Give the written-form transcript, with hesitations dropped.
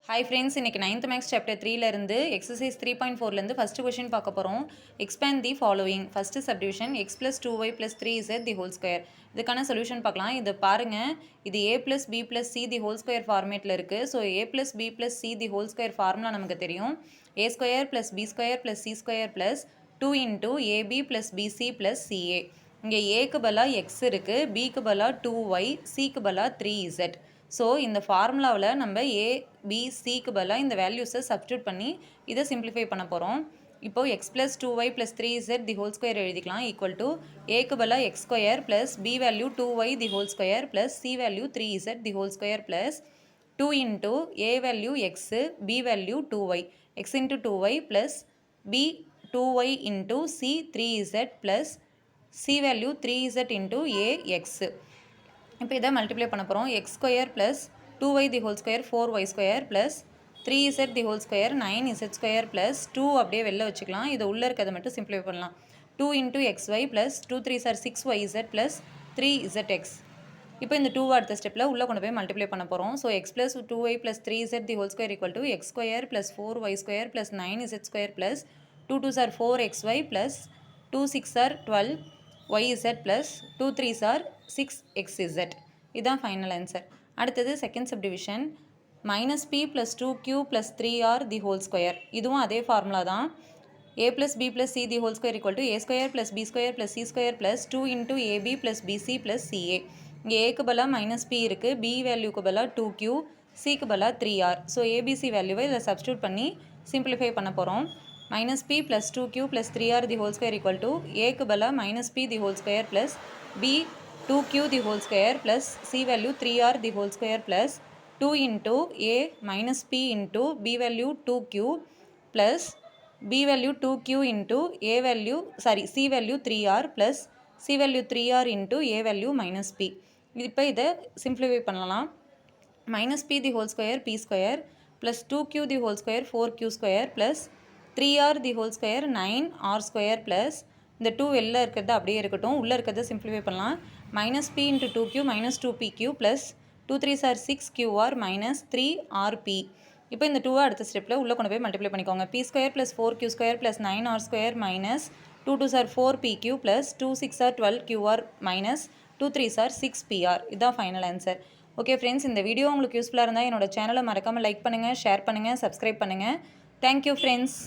Hi friends, இன்னைக்கு 9th Max chapter 3ல இருந்து exercise 3.4ல இருந்து first question பார்க்க போறோம். Expand the following. First subdivision x plus 2y plus 3z the whole square. இதுக்கான solution பார்க்கலாம். இது பாருங்க, இது a plus b plus c the whole square ஃபார்மேட்ல இருக்கு. So a plus b plus c the whole square formula நமக்கு தெரியும். a square plus b square plus c square plus 2 into ab plus bc plus ca. இங்கே ஏக்கு பதிலாக X இருக்குது, பிக்கு பதிலாக 2y, சிக்கு பதிலாக 3z. ஸோ இந்த ஃபார்முலாவில் நம்ம ஏ பி சிக்கு பதிலாக இந்த வேல்யூஸை சப்ஸ்டியூட் பண்ணி இதை சிம்பிளிஃபை பண்ண போகிறோம். இப்போது X plus 2y plus 3z the whole square எழுதிக்கலாம். ஈக்குவல் டு ஏக்கு பதிலாக X square plus B value 2y the whole square plus C value 3z the whole square plus 2 into A value X, B value 2y, X into 2y plus B 2y into C 3z plus C value 3z into A X. இப்போ இதை multiply பண்ண போகிறோம். X square plus 2y the whole square 4y square plus 3z the whole square 9z square plus 2 அப்படியே வெளில வச்சுக்கலாம். இதை உள்ளே இருக்கிறத மட்டும் சிம்பிளிஃபை பண்ணலாம். 2 into xy plus 2 3 sir 6yz plus 3zx. இப்போ இந்த 2 அடுத்த ஸ்டெப்பில் உள்ளே கொண்டு போய் மல்டிப்ளை பண்ண போகிறோம். So X plus 2y plus 3z the whole square equal to X square plus 4y square plus 9z square plus 2 2 சார் 4xy ப்ளஸ் 2 6 சார் 12yz ப்ளஸ் 2 3 சார் 6xz. இதுதான் ஃபைனல் ஆன்சர். அடுத்தது second subdivision minus P plus 2q plus 3r the whole square. இதுவும் அதே formula தான். a plus B plus C the whole square equal to A square plus B square plus C square plus 2 into AB plus BC plus CA. இங்கே ஏக்கு பதிலாக minus P இருக்குது, P வேல்யூக்கு பதிலாக 2q, சிக்கு பதிலாக 3r. ஸோ ஏபிசி வேல்யூவை இதை சப்ஸ்டியூட் பண்ணி சிம்பிளிஃபை பண்ண போகிறோம். Minus P plus 2q plus 3r the whole square equal to ஏக்கு பதிலாக minus P the whole square plus B 2q the whole square plus c value 3r the whole square plus 2 into a minus p into b value 2q plus b value 2q into a value c value 3r plus c value 3r into a value minus p. இப்போ இதை simplify பண்ணலாம். minus p the whole square p square plus 2q the whole square 4q square plus 3r the whole square 9r square plus இந்த 2 வெளில இருக்கிறது அப்படியே இருக்கட்டும், உள்ளே இருக்கிறத சிம்பிளிஃபை பண்ணலாம். Minus P into 2q minus 2pq plus 2 3 சார் 6qr மைனஸ் 3rp. இப்போ இந்த 2 அடுத்த ஸ்டெப்பில் உள்ளே கொண்டு போய் மல்டிப்ளை பண்ணிக்கோங்க. P square plus 4q square plus 9r square minus 2 2 சார் 4pq ப்ளஸ் 2 6 சார் 12qr மைனஸ் 2 3 சார் 6pr. இதுதான் ஃபைனல் ஆன்சர். ஓகே ஃப்ரெண்ட்ஸ், இந்த வீடியோ உங்களுக்கு யூஸ்ஃபுல்லாக இருந்தால் என்னோட சேனலை மறக்காமல் லைக் பண்ணுங்கள், ஷேர் பண்ணுங்கள், சப்ஸ்கிரைப் பண்ணுங்கள். Thank you friends.